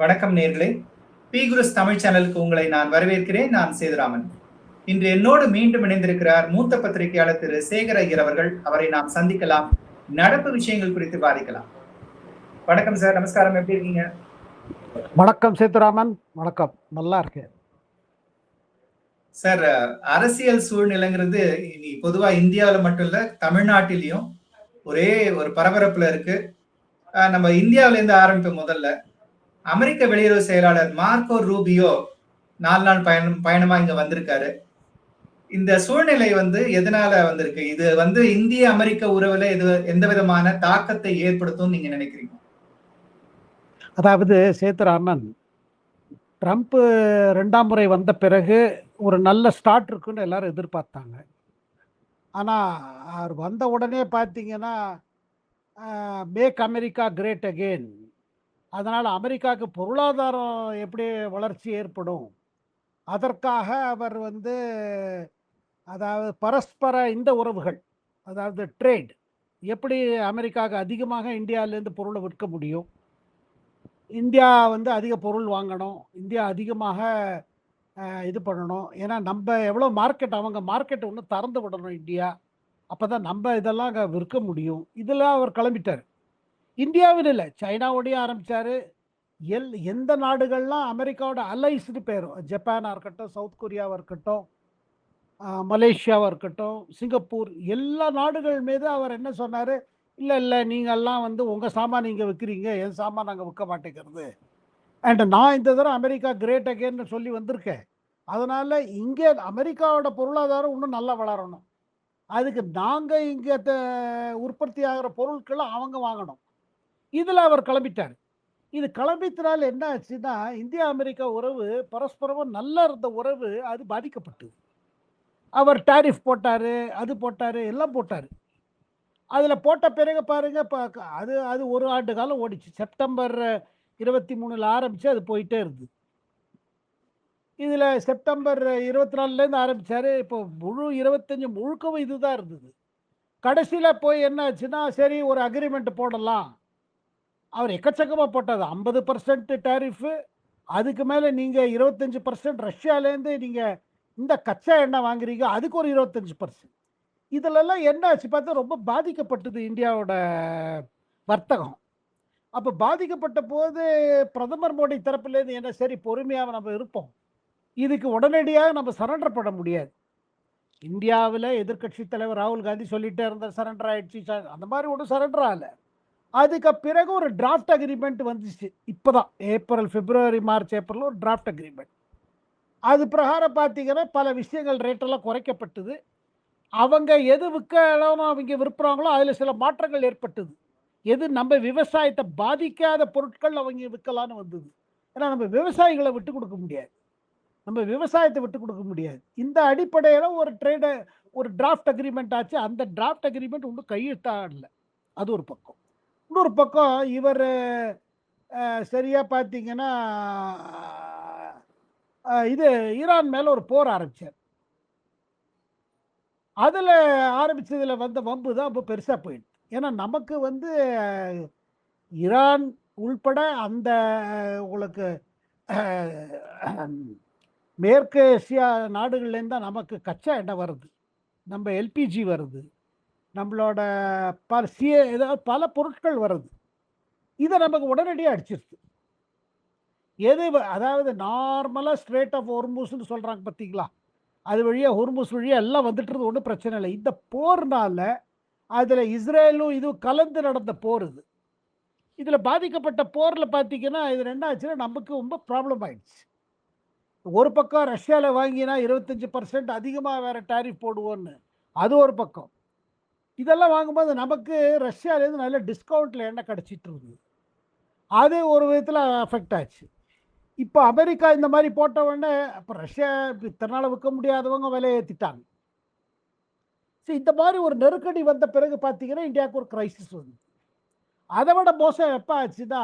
வணக்கம் நேர்களே. பி குருஸ் தமிழ் சேனலுக்கு உங்களை நான் வரவேற்கிறேன். நான் சேதுராமன். இன்று என்னோடு மீண்டும் இணைந்திருக்கிறார் மூத்த பத்திரிகையாளர் திரு சேகர் ஐயர் அவர்கள். அவரை நாம் சந்திக்கலாம். நடப்பு விஷயங்கள் குறித்து பாதிக்கலாம். வணக்கம் சார். நமஸ்காரம். எப்படி இருக்கீங்க? வணக்கம் சேதுராமன். வணக்கம். நல்லா இருக்கேன் சார். அரசியல் சூழ்நிலைங்கிறது பொதுவா இந்தியாவில் மட்டும் இல்ல, தமிழ்நாட்டிலையும் ஒரே ஒரு பரபரப்புல இருக்கு. நம்ம இந்தியாவில இருந்து ஆரம்பிப்போம். முதல்ல அமெரிக்க வெளியுறவு செயலாளர் மார்க்கோ ரூபியோ 4 நாள் பயணமா இங்க வந்திருக்காரு. இந்த சூழ்நிலை எதனால வந்திருக்கு? இது இந்திய அமெரிக்க உறவுல எந்த விதமான தாக்கத்தை ஏற்படுத்தும் நீங்க நினைக்கிறீங்க? அதாவது சேதுராமன், ட்ரம்ப் 2ஆம் முறை வந்த பிறகு ஒரு நல்ல ஸ்டார்ட் இருக்குன்னு எல்லாரும் எதிர்பார்த்தாங்க. ஆனால் அவர் வந்த உடனே பார்த்தீங்கன்னா மேக் அமெரிக்கா கிரேட் அகெயின், அதனால் அமெரிக்காவுக்கு பொருளாதாரம் எப்படி வளர்ச்சி ஏற்படும், அதற்காக அவர் அதாவது பரஸ்பர இந்த உறவுகள், அதாவது ட்ரேட், எப்படி அமெரிக்காவுக்கு அதிகமாக இந்தியாவிலேருந்து பொருளை விற்க முடியும், இந்தியா அதிக பொருள் வாங்கணும், இந்தியா அதிகமாக இது பண்ணணும். ஏன்னா நம்ம எவ்வளோ மார்க்கெட், அவங்க மார்க்கெட் ஒன்று திறந்து விடணும் இந்தியா, அப்போ தான் நம்ம இதெல்லாம் அங்கே விற்க முடியும். இதில் அவர் கிளம்பிட்டார். இந்தியாவில் இல்லை, சைனாவோடையே ஆரம்பித்தார். எந்த நாடுகள்லாம் அமெரிக்காவோட அலைஸ்டு பேரும், ஜப்பானாக இருக்கட்டும், சவுத் கொரியாவாக இருக்கட்டும், மலேசியாவாக இருக்கட்டும், சிங்கப்பூர், எல்லா நாடுகள் மீது அவர் என்ன சொன்னார், இல்லை நீங்கள்லாம் உங்கள் சாமான் நீங்கள் விற்கிறீங்க, என் சாமான் நாங்கள் விற்க மாட்டேங்கிறது, அண்ட் நான் இந்த தடவை அமெரிக்கா கிரேட் அகேன்னு சொல்லி வந்திருக்கேன். அதனால் இங்கே அமெரிக்காவோட பொருளாதாரம் இன்னும் நல்லா வளரணும், அதுக்கு நாங்கள் இங்கே உற்பத்தி ஆகிற பொருட்களை அவங்க வாங்கணும். இதில் அவர் கிளம்பிட்டார். இது கிளம்பித்தனால என்ன ஆச்சுன்னா, இந்தியா அமெரிக்கா உறவு பரஸ்பரமாக நல்லா இருந்த உறவு அது பாதிக்கப்பட்டது. அவர் டாரிஃப் போட்டார், அது போட்டார், எல்லாம் போட்டார். அதில் போட்ட பிறகு பாருங்கள், இப்போ அது ஒரு ஆண்டு காலம் ஓடிச்சு. செப்டம்பர் 23 ஆரம்பித்து அது போயிட்டே இருந்தது. இதில் செப்டம்பர் 24 ஆரம்பித்தார். இப்போ முழு 25 முழுக்கவும் இது தான் இருந்தது. கடைசியில் போய் என்ன ஆச்சுன்னா, சரி ஒரு அக்ரிமெண்ட் போடலாம். அவர் எக்கச்சக்கமாக போட்டது, 50% டேரிஃபு, அதுக்கு மேலே நீங்கள் 25% ரஷ்யாலேருந்து நீங்கள் இந்த கச்சா எண்ணெய் வாங்குறீங்க, அதுக்கு ஒரு 25%. இதிலெல்லாம் என்ன ஆச்சு பார்த்தா ரொம்ப பாதிக்கப்பட்டது இந்தியாவோட வர்த்தகம். அப்போ பாதிக்கப்பட்ட போது பிரதமர் மோடி தரப்புலேருந்து என்ன, சரி பொறுமையாக நம்ம இருப்போம், இதுக்கு உடனடியாக நம்ம சரண்டர் பண்ண முடியாது. இந்தியாவில் எதிர்கட்சி தலைவர் ராகுல் காந்தி சொல்லிகிட்டே இருந்தார் சரண்டர் ஆகிடுச்சு, அந்த மாதிரி ஒன்றும் சரண்டர் ஆகலை. அதுக்கு பிறகு ஒரு டிராஃப்ட் அக்ரிமெண்ட் வந்துச்சு. இப்போ தான் ஏப்ரல், பிப்ரவரி, மார்ச், ஏப்ரல் ஒரு டிராஃப்ட் அக்ரிமெண்ட். அது பிரகாரம் பார்த்தீங்கன்னா பல விஷயங்கள் ரேட்டெல்லாம் குறைக்கப்பட்டது. அவங்க எது விற்கலாம் அவங்க விற்பறாங்களோ அதில் சில மாற்றங்கள் ஏற்பட்டது. எது நம்ம விவசாயத்தை பாதிக்காத பொருட்கள் அவங்க விற்கலான்னு வந்தது. ஏன்னா நம்ம விவசாயிகளை விட்டு கொடுக்க முடியாது, நம்ம விவசாயத்தை விட்டு கொடுக்க முடியாது. இந்த அடிப்படையில் ஒரு டிராஃப்ட் அக்ரிமெண்ட் ஆச்சு. அந்த டிராஃப்ட் அக்ரிமெண்ட் ஒன்றும் கையெழுத்தாடல. அது ஒரு பக்கம். இன்னொரு பக்கம் இவர் சரியாக பார்த்தீங்கன்னா இது ஈரான் மேலே ஒரு போர் ஆரம்பித்தார். அதில் ஆரம்பித்ததில் வந்த வம்பு தான் ரொம்ப பெருசாக போயிடுது. ஏன்னா நமக்கு ஈரான் உள்பட அந்த உங்களுக்கு மேற்கு ஏசியா நாடுகள்லேருந்து தான் நமக்கு கச்சா எண்ணெய் வருது, நம்ம எல்பிஜி வருது, நம்மளோட ஏதாவது பல பொருட்கள் வருது. இதை நமக்கு உடனடியாக அடிச்சிருது. அதாவது நார்மலாக ஸ்ட்ரேட் ஆஃப் ஹொர்முஸ்ன்னு சொல்கிறாங்க பார்த்தீங்களா, அது வழியாக ஹொர்முஸ் வழியாக எல்லாம் வந்துட்டுறது, ஒன்றும் பிரச்சனை இல்லை. இந்த போர்னால அதில் இஸ்ரேலும் இதுவும் கலந்து நடந்த போர் இது. இதில் பாதிக்கப்பட்ட போரில் பார்த்தீங்கன்னா இதில் என்ன ஆச்சுன்னா நமக்கு ரொம்ப ப்ராப்ளம் ஆயிடுச்சு. ஒரு பக்கம் ரஷ்யாவில் வாங்கினா 25% அதிகமாக வேறு டாரிஃப் போடுவோன்னு, அது ஒரு பக்கம். இதெல்லாம் வாங்கும்போது நமக்கு ரஷ்யாவிலேருந்து நல்ல டிஸ்கவுண்ட்டில் எண்ணெய் கிடச்சிட்டு இருந்தது, அது ஒரு விதத்தில் அஃபெக்ட் ஆச்சு. இப்போ அமெரிக்கா இந்த மாதிரி போட்ட உடனே அப்போ ரஷ்யா இத்தனை நாள் விற்க முடியாதவங்க விலையை ஏற்றிட்டாங்க. சரி, இந்த மாதிரி ஒரு நெருக்கடி வந்த பிறகு பார்த்தீங்கன்னா இந்தியாவுக்கு ஒரு கிரைசிஸ் வந்து. அதை விட மோசம் எப்போ ஆச்சுன்னா,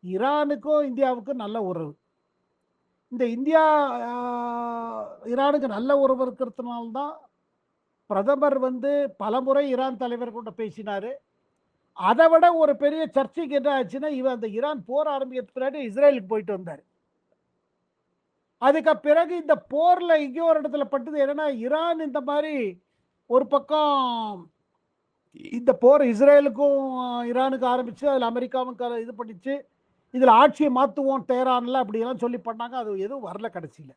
ஈரானுக்கும் இந்தியாவுக்கும் நல்ல உறவு. இந்த இந்தியா ஈரானுக்கு நல்ல உறவு இருக்கிறதுனால்தான் பிரதமர் பல முறை ஈரான் தலைவர் கூட பேசினார். அதை விட ஒரு பெரிய சர்ச்சைக்கு என்ன ஆச்சுன்னா, இவன் அந்த ஈரான் போர் ஆரம்பிக்கிறதுக்கு பின்னாடி இஸ்ரேலுக்கு போயிட்டு வந்தார். அதுக்கு பிறகு இந்த போர்ல எங்கேயோ ஒரு இடத்துல பட்டது என்னன்னா, ஈரான் இந்த மாதிரி ஒரு பக்கம் இந்த போர் இஸ்ரேலுக்கும் ஈரானுக்கு ஆரம்பிச்சு, அதில் அமெரிக்காவும் இது பண்ணிச்சு. இதில் ஆட்சியை மாற்றுவோம் டெஹரான்ல அப்படியெல்லாம் சொல்லி பண்ணாங்க. அது எதுவும் வரல கடைசியில்.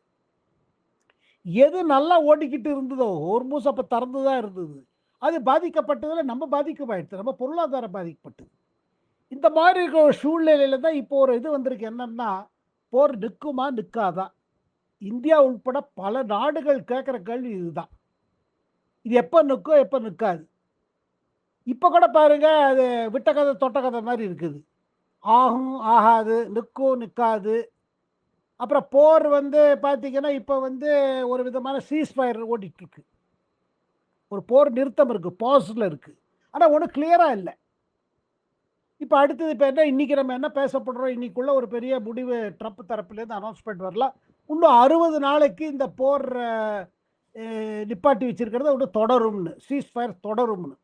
எது நல்லா ஓடிக்கிட்டு இருந்ததோ, ஹோர்முஸ் அப்போ திறந்து தான் இருந்தது. அது பாதிக்கப்பட்டதில் நம்ம பாதிக்கமாயிடுச்சு. நம்ம பொருளாதாரம் பாதிக்கப்பட்டது. இந்த மாதிரி இருக்கிற ஒரு சூழ்நிலையில தான் இப்போ ஒரு இது வந்திருக்கு. என்னன்னா, போர் நிற்குமா நிற்காதா? இந்தியா உட்பட பல நாடுகள் கேட்குற கேள்வி இதுதான். இது எப்போ நிற்கும், எப்போ நிற்காது? இப்போ கூட பாருங்க, அது விட்ட கதை தொட்ட கதை மாதிரி இருக்குது. ஆகும், ஆகாது, நிற்கும், நிற்காது. அப்புறம் போர் வந்து பார்த்தீங்கன்னா, இப்போ வந்து ஒரு விதமான சீஸ்ஃபயர் ஓடிட்டு இருக்கு. ஒரு போர் நிறுத்தம் இருக்கு, பாஸ்ல இருக்கு. ஆனால் ஒன்றும் கிளியரா இல்லை. இப்போ அடுத்தது இப்போ என்ன, இன்னைக்கு நம்ம என்ன பேசப்படுறோம், இன்னைக்குள்ள ஒரு பெரிய முடிவு ட்ரம்ப் தரப்புலேருந்து அனௌன்ஸ்மெண்ட் வரலாம். இன்னும் 60 நாளைக்கு இந்த போர் நிப்பாட்டி வச்சிருக்கிறத ஒன்று தொடரும்னு, சீஸ்ஃபயர் தொடரும்னு.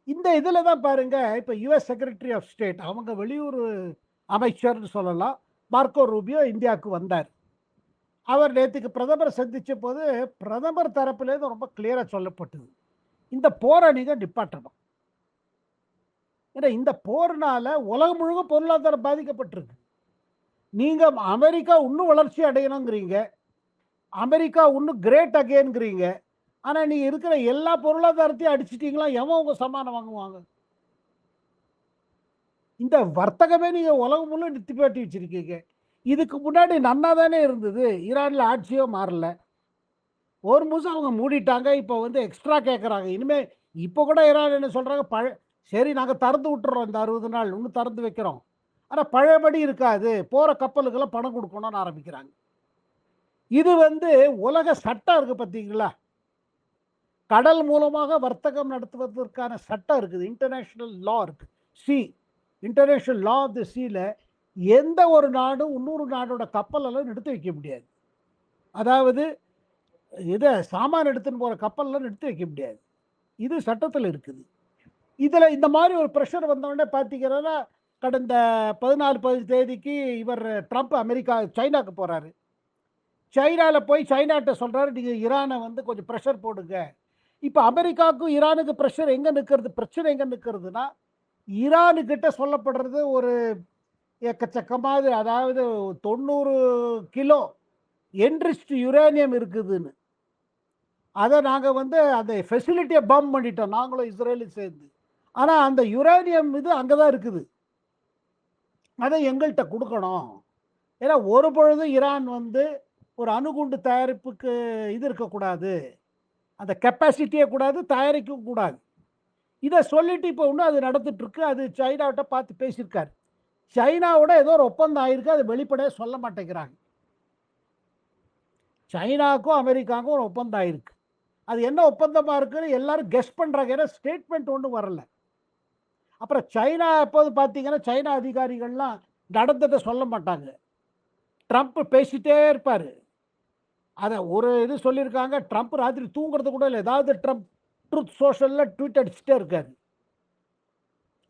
இந்த இதில் தான் பாருங்க, இப்போ யுஎஸ் செக்ரட்டரி ஆஃப் ஸ்டேட், அவங்க வெளியூர் அமைச்சர்னு சொல்லலாம், மார்க்கோ ரூபியோ இந்தியாவுக்கு வந்தார். அவர் நேற்றுக்கு பிரதமரை சந்திச்ச போது பிரதமர் தரப்புலேருந்து ரொம்ப கிளியராக சொல்லப்பட்டது, இந்த போரை நீங்கள் நிப்பாட்டணும். ஏன்னா இந்த போர்னால உலகம் முழுக்க பொருளாதாரம் பாதிக்கப்பட்டிருக்கு. நீங்கள் அமெரிக்கா இன்னும் வளர்ச்சி அடையணுங்கிறீங்க, அமெரிக்கா இன்னும் கிரேட் அகேன்ங்கிறீங்க. ஆனால் நீங்கள் இருக்கிற எல்லா பொருளாதாரத்தையும் அடிச்சிட்டிங்களா, எவன் உங்கள் சமானம் வாங்குவாங்க? இந்த வர்த்தகமே நீங்கள் உலகம் முழு நிறுத்தி வச்சிருக்கீங்க. இதுக்கு முன்னாடி நன்னா தானே இருந்தது. ஈரானில் ஆட்சியோ மாறல. ஒரு முழுசும் அவங்க மூடிட்டாங்க. இப்போ வந்து எக்ஸ்ட்ரா கேட்குறாங்க. இனிமேல் இப்போ கூட ஈரான் என்ன சொல்கிறாங்க, சரி நாங்கள் திறந்து விட்டுறோம், இந்த 60 நாள் இன்னும் திறந்து வைக்கிறோம், ஆனால் பழையபடி இருக்காது, போகிற கப்பலுக்கெல்லாம் பணம் கொடுக்கணும்னு ஆரம்பிக்கிறாங்க. இது வந்து உலக சட்டம் இருக்குது பார்த்தீங்களா? கடல் மூலமாக வர்த்தகம் நடத்துவதற்கான சட்டம் இருக்குது, இன்டர்நேஷ்னல் லா இருக்குது. இன்டர்நேஷ்னல் லா ஆஃப் தி சீல எந்த ஒரு நாடும் இன்னொரு நாடோட கப்பலெல்லாம் நிறுத்தி வைக்க முடியாது. அதாவது இதை சாமான் எடுத்துன்னு போகிற கப்பல்லாம் நிறுத்தி வைக்க முடியாது. இது சட்டத்தில் இருக்குது. இதில் இந்த மாதிரி ஒரு ப்ரெஷர் வந்தோடனே பார்த்தீங்கன்னா, கடந்த 14 தேதிக்கு இவர் ட்ரம்ப் சைனாக்கு போகிறாரு. சைனாவில் போய் சைனாட்ட சொல்கிறாரு, நீங்கள் ஈரானை வந்து கொஞ்சம் ப்ரெஷர் போடுங்க. இப்போ அமெரிக்காவுக்கும் ஈரானுக்கு ப்ரெஷர் எங்கே நிற்கிறது, பிரச்சனை எங்கே நிற்கிறதுனா, ஈரானுக்கிட்ட சொல்லப்படுறது ஒரு எக்கச்சக்கமாக, அதாவது 90 கிலோ என்ரிச்டு யுரேனியம் இருக்குதுன்னு. அதை நாங்கள் வந்து அந்த ஃபெசிலிட்டியை பாம் பண்ணிட்டோம், நாங்களும் இஸ்ரேலும் சேர்ந்து. ஆனால் அந்த யுரேனியம் இது அங்கே தான் இருக்குது, அதை எங்கள்கிட்ட கொடுக்கணும். ஏன்னா ஒரு பொழுதும் ஈரான் வந்து ஒரு அணுகுண்டு தயாரிப்புக்கு இது இருக்கக்கூடாது, அந்த கெப்பாசிட்டியே கூடாது, தயாரிக்கவும் கூடாது. இதை சொல்லிட்டு இப்போ இன்னும் அது நடந்துட்டுருக்கு. அது சைனாவிட்ட பார்த்து பேசியிருக்காரு. சைனாவோட ஏதோ ஒரு ஒப்பந்தம் ஆயிருக்கு, அது வெளிப்படையாக சொல்ல மாட்டேங்கிறாங்க. சைனாவுக்கும் அமெரிக்காவுக்கும் ஒரு ஒப்பந்தம் ஆயிருக்கு. அது என்ன ஒப்பந்தமாக இருக்குன்னு எல்லாரும் கெஸ் பண்ணுறாங்க, ஏன்னா ஸ்டேட்மெண்ட் ஒன்றும் வரல. அப்புறம் சைனா எப்போது பார்த்தீங்கன்னா, சைனா அதிகாரிகள்லாம் நடந்ததை சொல்ல மாட்டாங்க, ட்ரம்ப் பேசிட்டே இருப்பார். அதை ஒரு இது சொல்லியிருக்காங்க, ட்ரம்ப் ராத்திரி தூங்குறது கூட இல்லை, ஏதாவது ட்ரம்ப் ட்ரூத் சோஷலில் ட்வீட் அடிச்சுட்டே இருக்காரு.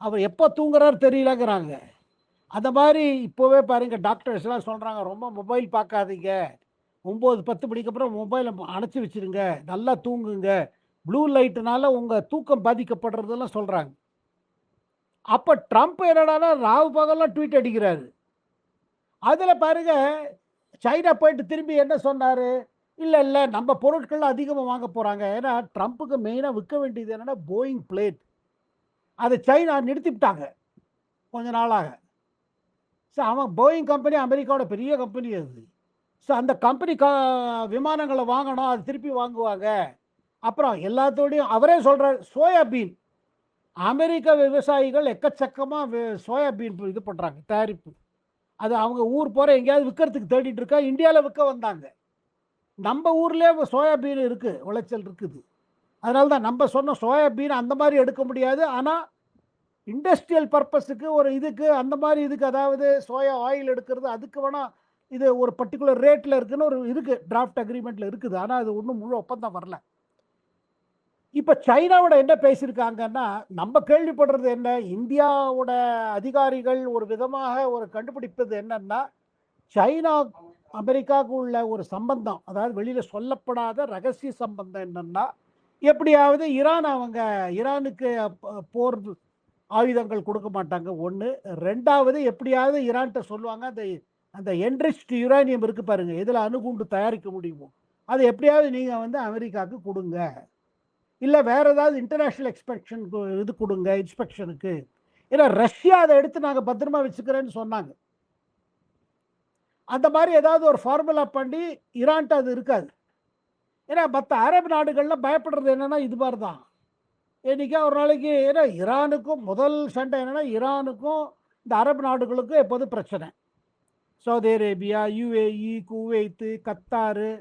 அவர் எப்போ தூங்குறாரு தெரியலங்கிறாங்க. அந்த மாதிரி இப்போவே பாருங்க, டாக்டர்ஸ்லாம் சொல்கிறாங்க, ரொம்ப மொபைல் பார்க்காதீங்க, 9-10 மணிக்கு அப்புறம் மொபைலை அணைச்சி வச்சுருங்க, நல்லா தூங்குங்க, ப்ளூ லைட்டுனால உங்கள் தூக்கம் பாதிக்கப்படுறதெல்லாம் சொல்கிறாங்க. அப்போ ட்ரம்ப் என்னடானா ராவு பகல்லாம் ட்வீட் அடிக்கிறாரு. அதில் பாருங்க, சைனா போயிட்டு திரும்பி என்ன சொன்னார், இல்லை நம்ம பொருட்கள் அதிகமாக வாங்க போகிறாங்க. ஏன்னா ட்ரம்ப்புக்கு மெயினாக விற்க வேண்டியது என்னென்னா போயிங் பிளேட், அதை சைனா நிறுத்திவிட்டாங்க கொஞ்ச நாளாக. ஸோ அவன் போயிங் கம்பெனி அமெரிக்காவோட பெரிய கம்பெனி அது. ஸோ அந்த கம்பெனி விமானங்களை வாங்கணும், அது திருப்பி வாங்குவாங்க. அப்புறம் எல்லாத்தோடையும் அவரே சொல்கிறார், சோயாபீன், அமெரிக்க விவசாயிகள் எக்கச்சக்கமாக சோயாபீன் இது பண்ணுறாங்க, தயாரிப்பு. அது அவங்க ஊர் போகிற எங்கேயாவது விற்கிறதுக்கு தேடிட்டு இருக்கா. இந்தியாவில் விற்க வந்தாங்க. நம்ம ஊர்லேயே சோயாபீன் இருக்குது, விளைச்சல் இருக்குது. அதனால தான் நம்ம சொன்ன சோயாபீன் அந்த மாதிரி எடுக்க முடியாது, ஆனால் இண்டஸ்ட்ரியல் பர்பஸுக்கு ஒரு இதுக்கு அந்த மாதிரி இதுக்கு, அதாவது சோயா ஆயில் எடுக்கிறது, அதுக்கு வேணால் இது ஒரு பர்டிகுலர் ரேட்டில் இருக்குன்னு ஒரு இருக்குது, டிராஃப்ட் அக்ரிமெண்ட்டில் இருக்குது. ஆனால் அது ஒன்றும் முழு ஒப்பந்தம் வரல. இப்போ சைனாவோட என்ன பேசியிருக்காங்கன்னா, நம்ம கேள்விப்படுறது என்ன, இந்தியாவோட அதிகாரிகள் ஒரு விதமாக ஒரு கண்டுபிடிப்பது என்னன்னா, சைனா அமெரிக்காவுக்கு உள்ள ஒரு சம்பந்தம், அதாவது வெளியில சொல்லப்படாத ரகசிய சம்பந்தம் என்னன்னா, எப்படியாவது ஈரானுக்கு போர் ஆயுதங்கள் கொடுக்க மாட்டாங்க ஒன்று. ரெண்டாவது, எப்படியாவது ஈரான்கிட்ட சொல்லுவாங்க, அந்த அந்த என்ரிச்ட் யுரேனியம் இருக்கு பாருங்க, இதில் அணுகுண்டு தயாரிக்க முடியுமோ, அதை எப்படியாவது நீங்கள் வந்து அமெரிக்காவுக்கு கொடுங்க, இல்லை வேற ஏதாவது இன்டர்நேஷ்னல் இது கொடுங்க இன்ஸ்பெக்ஷனுக்கு. ஏன்னா ரஷ்யா அதை எடுத்து நாங்கள் பத்திரமா வச்சுக்கிறேன்னு சொன்னாங்க. அந்த மாதிரி ஏதாவது ஒரு ஃபார்முலா பண்ணி ஈரான்ட்ட அது இருக்காது. ஏன்னா மற்ற அரபு நாடுகள்லாம் பயப்படுறது என்னன்னா இது மாதிரி தான். என்னைக்கா ஒரு நாளைக்கு, ஏன்னா ஈரானுக்கும் முதல் சண்டை என்னன்னா, ஈரானுக்கும் இந்த அரபு நாடுகளுக்கும் எப்போதும் பிரச்சனை. Saudi Arabia, UAE, Kuwait, Qatar,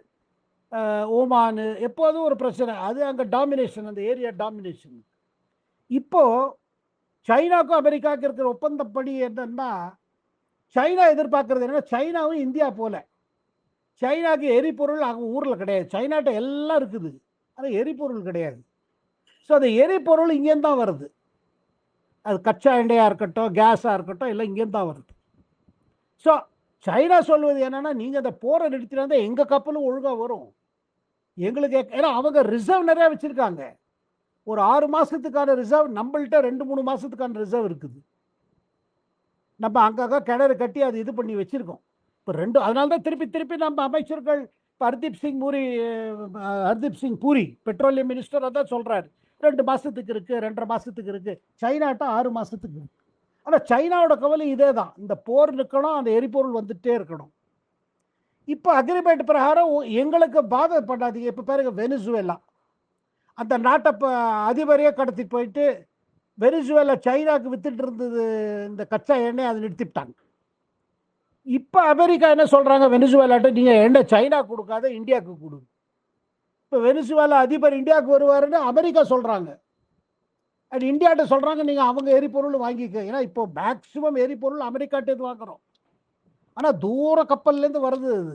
Oman, எப்போதும் ஒரு பிரச்சனை. அது அங்கே டாமினேஷன், அந்த ஏரியா டாமினேஷன். இப்போ சைனாக்கும் அமெரிக்காவுக்கு இருக்கிற ஒப்பந்தப்படி என்னன்னா, சைனா எதிர்பார்க்கறது என்னன்னா, சைனாவும் இந்தியா போல, சைனாக்கு எரிபொருள் அவங்க ஊரில் கிடையாது. சைனாட்ட எல்லாம் இருக்குது, ஆனால் எரிபொருள் கிடையாது. ஸோ அந்த எரிபொருள் இங்கேருந்து தான் வருது. அது கச்சா எண்ணெயாக இருக்கட்டும், கேஸாக இருக்கட்டும், எல்லாம் இங்கேருந்து தான் வருது. ஸோ சைனா சொல்வது என்னன்னா, நீங்கள் அந்த போரை நிறுத்தினா எங்கள் கப்பலும் ஒழுங்காக வரும் எங்களுக்கு. ஏன்னா அவங்க ரிசர்வ் நிறையா வச்சுருக்காங்க. ஒரு 6 மாதத்துக்கான ரிசர்வ் நம்மள்கிட்ட 2-3 மாதத்துக்கான ரிசர்வ் இருக்குது. நம்ம அங்கங்கே கிணறு கட்டி அது இது பண்ணி வச்சுருக்கோம். இப்போ அதனால தான் திருப்பி திருப்பி நம்ம அமைச்சர்கள், இப்போ ஹர்தீப் சிங் பூரி பெட்ரோலியம் மினிஸ்டர் அதான் சொல்கிறாரு, 2 மாதத்துக்கு இருக்குது, 2.5 மாதத்துக்கு இருக்குது. சைனாட்ட 6 மாதத்துக்கு இருக்குது. ஆனால் சைனாவோட கவலை இதே தான், இந்த போர் நிற்கணும், அந்த எரிபொருள் வந்துகிட்டே இருக்கணும். இப்போ அக்ரிமெண்ட் பிரகாரம் எங்களுக்கு பாதப்படாதீங்க. இப்போ பாருங்க, வெனிசுவேலா அந்த நாட்டை அதிபரையே கடத்தி போயிட்டு வெனிசுவேலா சைனாக்கு வித்துட்டு இருந்தது இந்த கச்சா எண்ணெய், அதை நிறுத்திவிட்டாங்க. இப்போ அமெரிக்கா என்ன சொல்கிறாங்க, வெனிசுவேலாட்ட நீங்கள் எண்ணெய் சைனா கொடுக்காத இந்தியாவுக்கு கொடுங்க. இப்போ வெனிசுவேலா அதிபர் இந்தியாவுக்கு வருவாருன்னு அமெரிக்கா சொல்கிறாங்க. அண்ட் இந்தியாட்ட சொல்கிறாங்க, நீங்கள் அவங்க எரிபொருள் வாங்கிக்க. ஏன்னா இப்போ மேக்சிமம் எரிபொருள் அமெரிக்காட்டேருந்து வாங்குகிறோம். ஆனால் தூர கப்பல்லேருந்து வருது அது.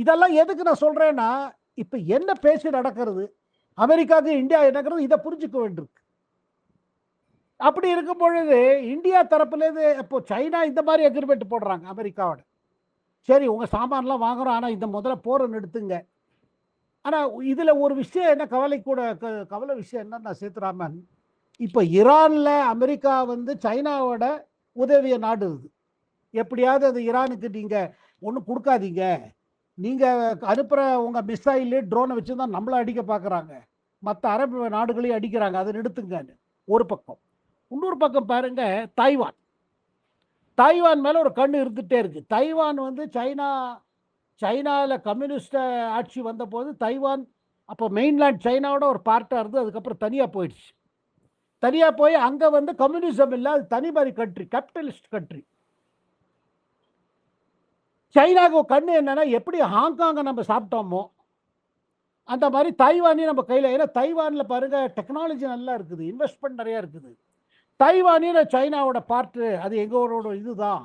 இதெல்லாம் எதுக்கு நான் சொல்கிறேன்னா, இப்போ என்ன பேசி நடக்கிறது, அமெரிக்காவுக்கு இந்தியா என்னங்கிறது இதை புரிஞ்சுக்க வேண்டியிருக்கு. அப்படி இருக்கும் பொழுது இந்தியா தரப்புலேருந்து இப்போ சைனா இந்த மாதிரி அக்ரிமெண்ட் போடுறாங்க அமெரிக்காவோட. சரி, உங்கள் சாமான்லாம் வாங்குகிறோம், ஆனால் இந்த முதல்ல போரை நிறுத்துங்க. ஆனால் இதில் ஒரு விஷயம் என்ன கவலை விஷயம் என்னன்னா சேத்துராமன், இப்போ ஈரானில் அமெரிக்கா வந்து சைனாவோட உதவிய நாடு இது. எப்படியாவது அது ஈரானுக்கு நீங்கள் ஒன்றும் கொடுக்காதீங்க, நீங்கள் அனுப்புகிற உங்கள் மிசைலு ட்ரோனை வச்சு தான் நம்மளை அடிக்க பார்க்குறாங்க, மற்ற அரபு நாடுகளையும் அடிக்கிறாங்க, அதை நிறுத்துங்கன்னு ஒரு பக்கம். இன்னொரு பக்கம் பாருங்க, தாய்வான் மேலே ஒரு கண்ணு இருந்துகிட்டே இருக்குது. தைவான் வந்து சைனாவில் கம்யூனிஸ்ட் ஆட்சி வந்தபோது தைவான் அப்போ மெயின்லேண்ட் சைனாவோட ஒரு பார்ட்டாக இருந்து அதுக்கப்புறம் தனியாக போயிடுச்சு. தனியாக போய் அங்கே வந்து கம்யூனிசம் இல்லை, அது தனி மாதிரி கண்ட்ரி, கேபிட்டலிஸ்ட் கண்ட்ரி. சைனாவுக்கு கண்ணு என்னன்னா, எப்படி ஹாங்காங்கை நம்ம சாப்பிட்டோமோ அந்த மாதிரி தைவானையும் நம்ம கையில். ஏன்னா தைவானில் பாருங்க டெக்னாலஜி நல்லா இருக்குது, இன்வெஸ்ட்மெண்ட் நிறையா இருக்குது. தைவானையும் சைனாவோட பார்ட்டு, அது எங்களோட இதுதான்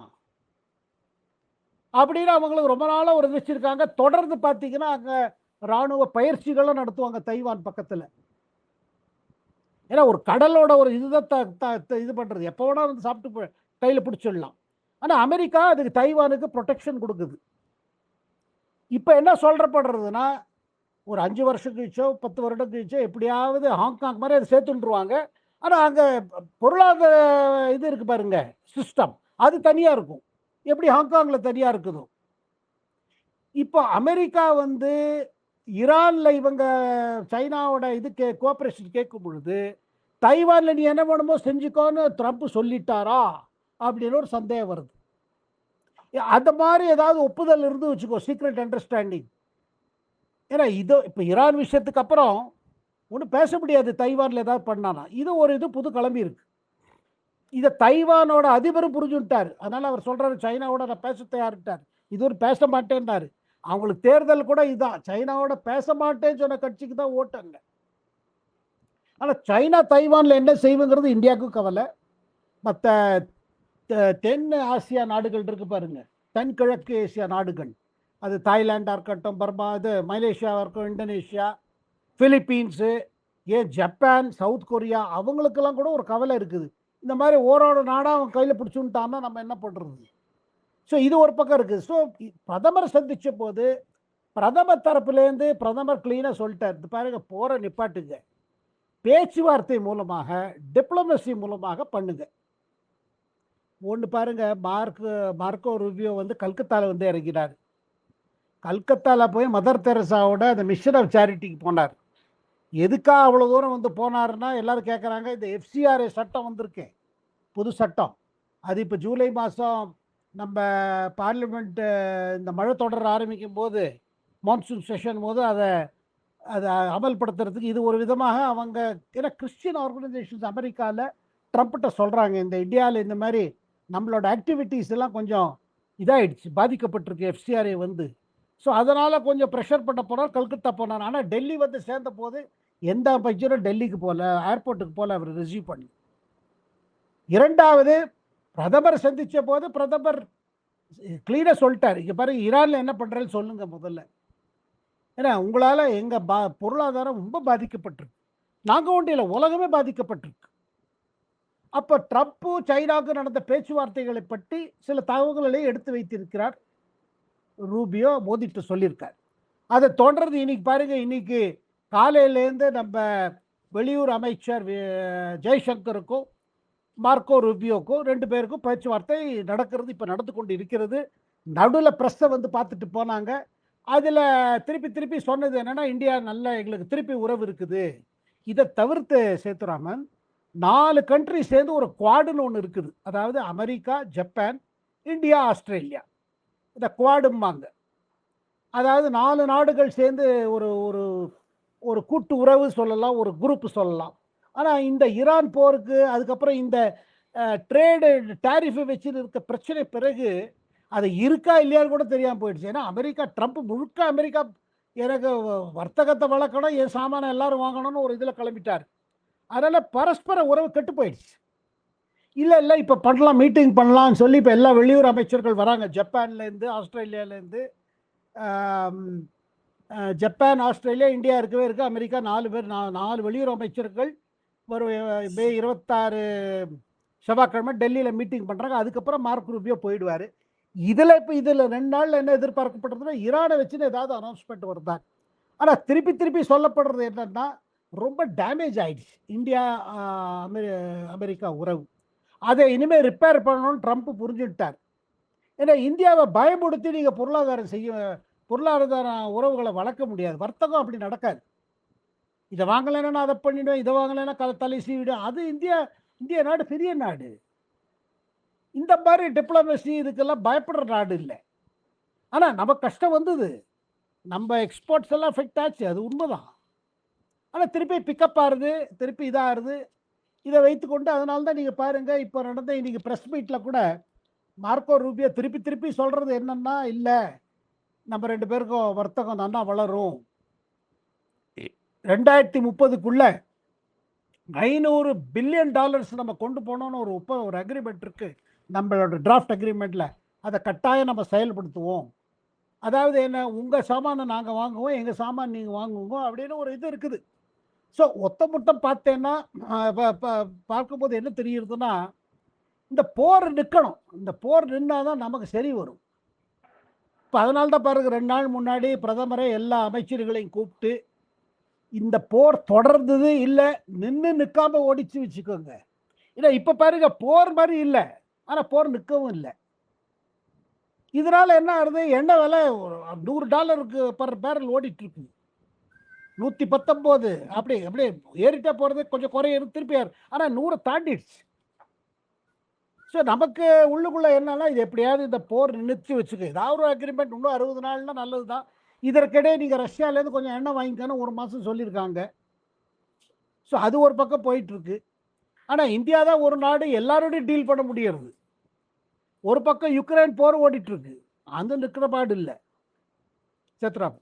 அப்படின்னு அவங்களுக்கு ரொம்ப நாளாக ஒரு வச்சிருக்காங்க. தொடர்ந்து பார்த்தீங்கன்னா அங்கே இராணுவ பயிற்சிகளும் நடத்துவாங்க தைவான் பக்கத்தில். ஏன்னா ஒரு கடலோட ஒரு இதுதான் இது பண்ணுறது, எப்போ வேணா வந்து சாப்பிட்டு கையில் பிடிச்சிடலாம். ஆனால் அமெரிக்கா அதுக்கு தைவானுக்கு ப்ரொடெக்ஷன் கொடுக்குது. இப்போ என்ன சொல்றப்படுறதுன்னா, ஒரு 5 வருஷம் கழிச்சோ 10 வருடம் கழிச்சோ எப்படியாவது ஹாங்காங் மாதிரி அதை சேர்த்துட்டுருவாங்க. ஆனால் அங்கே பொருளாதார இது இருக்கு பாருங்க, சிஸ்டம், அது தனியாக இருக்கும். எப்படி ஹாங்காங்கில் தனியாக இருக்குதோ. இப்போ அமெரிக்கா வந்து ஈரானில் இவங்க சைனாவோட இதுக்கு கோஆப்ரேஷன் கேட்கும் பொழுது, தைவானில் நீ என்ன வேணுமோ செஞ்சுக்கோன்னு ட்ரம்ப் சொல்லிட்டாரா அப்படின்னு ஒரு சந்தேகம் வருது. அந்த மாதிரி ஏதாவது ஒப்புதல் இருந்து வச்சுக்கோ, சீக்ரெட் அண்டர்ஸ்டாண்டிங். ஏன்னா இது இப்போ ஈரான் விஷயத்துக்கு அப்புறம் ஒன்றும் பேச முடியாது, தைவானில் ஏதாவது பண்ணானா. இது ஒரு புது கிளம்பி இருக்கு. இதை தைவானோட அதிபரும் புரிஞ்சுட்டார். அதனால் அவர் சொல்கிறாரு, சைனாவோட நான் பேச தயாரிட்டார், இது ஒரு பேச மாட்டேன்னாரு. அவங்களுக்கு தேர்தல் கூட இதுதான், சைனாவோட பேச மாட்டேன்னு சொன்ன கட்சிக்கு தான் ஓட்டாங்க. ஆனால் சைனா தைவானில் என்ன செய்வுங்கிறது இந்தியாவுக்கும் கவலை. மற்ற தென் ஆசியா நாடுகள் இருக்கு பாருங்க, தென்கிழக்கு ஏசியா நாடுகள், அது தாய்லாண்டாக இருக்கட்டும், பர்மா, இது மலேசியாவாக இருக்கட்டும், இந்தோனேஷியா, பிலிப்பீன்ஸு, ஏன் ஜப்பான், சவுத் கொரியா அவங்களுக்கெல்லாம் கூட ஒரு கவலை இருக்குது. இந்த மாதிரி ஓரோட நாடாக அவன் கையில் பிடிச்சுட்டான்னா நம்ம என்ன பண்ணுறது? ஸோ இது ஒரு பக்கம் இருக்குது. ஸோ பிரதமர் சந்தித்த போது பிரதமர் தரப்புலேருந்து பிரதமர் கிளீனாக சொல்லிட்டார், இது பாருங்க போகிற நிப்பாட்டுங்க, பேச்சுவார்த்தை மூலமாக டிப்ளமசி மூலமாக பண்ணுங்க. ஒன்று பாருங்க, மார்க்கோ ரூபியோ வந்து கல்கத்தாவில் வந்து இறங்கினார். கல்கத்தாவில் போய் மதர் தெரசாவோட அந்த மிஷன் ஆஃப் சேரிட்டிக்கு போனார். எதுக்காக அவ்வளோ தூரம் வந்து போனாருன்னா எல்லாரும் கேட்குறாங்க, இந்த எஃப்சிஆர்ஏ சட்டம் வந்திருக்கேன், புது சட்டம். அது இப்போ ஜூலை மாதம் நம்ம பார்லிமெண்ட் இந்த மழை தொடர ஆரம்பிக்கும் போது, மான்சூன் செஷன் போது அதை அமல்படுத்துறதுக்கு இது ஒரு விதமாக அவங்க, ஏன்னா கிறிஸ்டியன் ஆர்கனைசேஷன்ஸ் அமெரிக்காவில் ட்ரம்ப்கிட்ட சொல்கிறாங்க, இந்த இந்தியாவில் இந்த மாதிரி நம்மளோட ஆக்டிவிட்டீஸ் எல்லாம் கொஞ்சம் இதாகிடுச்சு, பாதிக்கப்பட்டிருக்கு எஃப்சிஆர்ஏ வந்து. ஸோ அதனால் கொஞ்சம் ப்ரெஷர் பண்ண போனால் கல்கத்தா போனார். ஆனால் டெல்லி வந்து சேர்ந்த போது எந்த அமைச்சரும் டெல்லிக்கு போகல, ஏர்போர்ட்டுக்கு போகல, அவர் ரிசீவ் பண்ணி. இரண்டாவது, பிரதமர் சந்தித்த போது பிரதமர் கிளீனாக சொல்லிட்டார், இங்கே பாருங்க ஈரானில் என்ன பண்ணுறேன்னு சொல்லுங்கள் முதல்ல, ஏன்னா உங்களால் எங்கள் பொருளாதாரம் ரொம்ப பாதிக்கப்பட்டிருக்கு, நாங்கள் ஒன்றும் இல்லை உலகமே பாதிக்கப்பட்டிருக்கு. அப்போ ட்ரம்ப்பு சைனாவுக்கு நடந்த பேச்சுவார்த்தைகளை பற்றி சில தகவல்களை எடுத்து வைத்திருக்கிறார் ரூபியோ, மோதிட்டு சொல்லியிருக்கார். அதை தொடர்ந்து இன்னைக்கு பாருங்க, இன்னைக்கு காலையிலேருந்து நம்ம வெளியுறவு அமைச்சர் ஜெய்சங்கருக்கும் மார்க்கோ ரூபியோக்கும் 2 பேருக்கும் பேச்சுவார்த்தை நடக்கிறது, இப்போ நடந்து கொண்டு இருக்கிறது. நடுவில் ப்ரெஸ்ஸை வந்து பார்த்துட்டு போனாங்க. அதில் திருப்பி சொன்னது என்னென்னா, இந்தியா நல்ல எங்களுக்கு திருப்பி உறவு இருக்குது. இதை தவிர்த்து சேத்துராமன் 4 கண்ட்ரி சேர்ந்து ஒரு குவாடுன்னு ஒன்று இருக்குது. அதாவது அமெரிக்கா, ஜப்பான், இந்தியா, ஆஸ்திரேலியா, இந்த குவாடும்பாங்க. அதாவது 4 நாடுகள் சேர்ந்து ஒரு ஒரு ஒரு கூட்டு உறவு சொல்லலாம், ஒரு குரூப் சொல்லலாம். ஆனால் இந்த ஈரான் போருக்கு அதுக்கப்புறம் இந்த ட்ரேடு டேரிஃபை வச்சு இருக்க பிரச்சனை பிறகு அது இருக்கா இல்லையான்னு கூட தெரியாமல் போயிடுச்சு. ஏன்னா அமெரிக்கா, ட்ரம்ப் முழுக்க அமெரிக்கா எனக்கு வர்த்தகத்தை வளர்க்கணும், என் சாமானை எல்லாரும் வாங்கணும்னு ஒரு இதில் கிளம்பிட்டார். அதனால் பரஸ்பர உறவு கெட்டு போயிடுச்சு. இல்லை இப்போ பண்ணலாம், மீட்டிங் பண்ணலாம்னு சொல்லி இப்போ எல்லா வெளியுறவு அமைச்சர்கள் வராங்க, ஜப்பான்லேருந்து, ஆஸ்திரேலியாவிலேருந்து. ஜப்பான், ஆஸ்திரேலியா, இந்தியா இருக்கவே இருக்குது, அமெரிக்கா, 4 பேர், 4 வெளியுறவு அமைச்சர்கள் வரும் மே 26 செவ்வாய்க்கிழமை டெல்லியில் மீட்டிங் பண்ணுறாங்க. அதுக்கப்புறம் மார்க் ரூபியோ போயிடுவார். இதில் 2 நாளில் என்ன எதிர்பார்க்கப்படுறதுன்னா, ஈரானை வச்சுன்னு ஏதாவது அனௌன்ஸ்மெண்ட் வருதாங்க. ஆனால் திருப்பி சொல்லப்படுறது என்னன்னா, ரொம்ப டேமேஜ் ஆயிடுச்சு இந்தியா அமெரிக்கா உறவு. அதை இனிமேல் ரிப்பேர் பண்ணணும்னு ட்ரம்ப் புரிஞ்சுட்டார். ஏன்னா இந்தியாவை பயமுடுத்தி நீங்கள் பொருளாதார உறவுகளை வளர்க்க முடியாது, வர்த்தகம் அப்படி நடக்காது. இதை வாங்கலைன்னா நான் அதை பண்ணிவிடுவேன், இதை வாங்கலைன்னா தலை சீவிடும். அது இந்திய நாடு பெரிய நாடு, இந்த மாதிரி டிப்ளமசி இதுக்கெல்லாம் பயப்படுற நாடு இல்லை. ஆனால் நமக்கு கஷ்டம் வந்தது, நம்ம எக்ஸ்போர்ட்ஸ் எல்லாம் எஃபெக்ட் ஆச்சு, அது உண்மைதான். ஆனால் திருப்பி பிக்கப் ஆகுது, திருப்பி இதாகுது. இதை வைத்துக்கொண்டு அதனால தான் நீங்கள் பாருங்கள், இப்போ நடந்த இன்றைக்கி ப்ரெஸ் மீட்டில் கூட மார்க்கோ ரூபியோ திருப்பி சொல்கிறது என்னன்னா, இல்லை நம்ம 2 பேருக்கும் வர்த்தகம் நல்லா வளரும், 2030க்குள்ள $500 பில்லியன் நம்ம கொண்டு போனோன்னு ஒரு அக்ரிமெண்ட் இருக்குது நம்மளோட டிராஃப்ட் அக்ரிமெண்ட்டில். அதை கட்டாயம் நம்ம செயல்படுத்துவோம். அதாவது என்ன, உங்கள் சாமானை நாங்கள் வாங்குவோம், எங்கள் சாமான் நீங்கள் வாங்குவோங்க அப்படின்னு ஒரு இது இருக்குது. ஸோ ஒத்தமுட்டம் பார்த்தேன்னா பார்க்கும்போது என்ன தெரியுதுன்னா, இந்த போர் நிற்கணும், இந்த போர் நின்னால் தான் நமக்கு சரி வரும். இப்போ அதனால தான் பாருங்கள், 2 நாள் முன்னாடி பிரதமரை எல்லா அமைச்சர்களையும் கூப்பிட்டு, இந்த போர் தொடர்ந்தது இல்லை, நிற்காம ஓடிச்சு வச்சுக்கோங்க. ஏன்னா இப்போ பாருங்க, போர் மாதிரி இல்லை, ஆனால் போர் நிற்கவும் இல்லை. இதனால என்ன ஆகுது, எண்ணெய் விலை $100 பர் பேரல் ஓடிட்டு இருக்கு, 119 அப்படியே ஏறிட்டே போகிறது, கொஞ்சம் குறையிறது, திருப்பி ஆனால் 100 தாண்டிடுச்சு. ஸோ நமக்கு உள்ளுக்குள்ளே என்னன்னா, இது எப்படியாவது இந்த போர் நிறுத்தி வச்சுக்க, ஏதாவது ஒரு அக்ரிமெண்ட், இன்னும் 60 நாள்னா நல்லது தான். இதற்கிடையே நீங்கள் ரஷ்யாவிலேருந்து கொஞ்சம் எண்ணெய் வாங்கிக்கணும் 1 மாதம் சொல்லியிருக்காங்க. ஸோ அது ஒரு பக்கம் போயிட்டுருக்கு. ஆனால் இந்தியா தான் ஒரு நாடு எல்லாரோடையும் டீல் பண்ண முடியறது. ஒரு பக்கம் யுக்ரைன் போர் ஓடிட்டுருக்கு, அந்த நிற்கிற பாடு இல்லை. சேத்ராம்.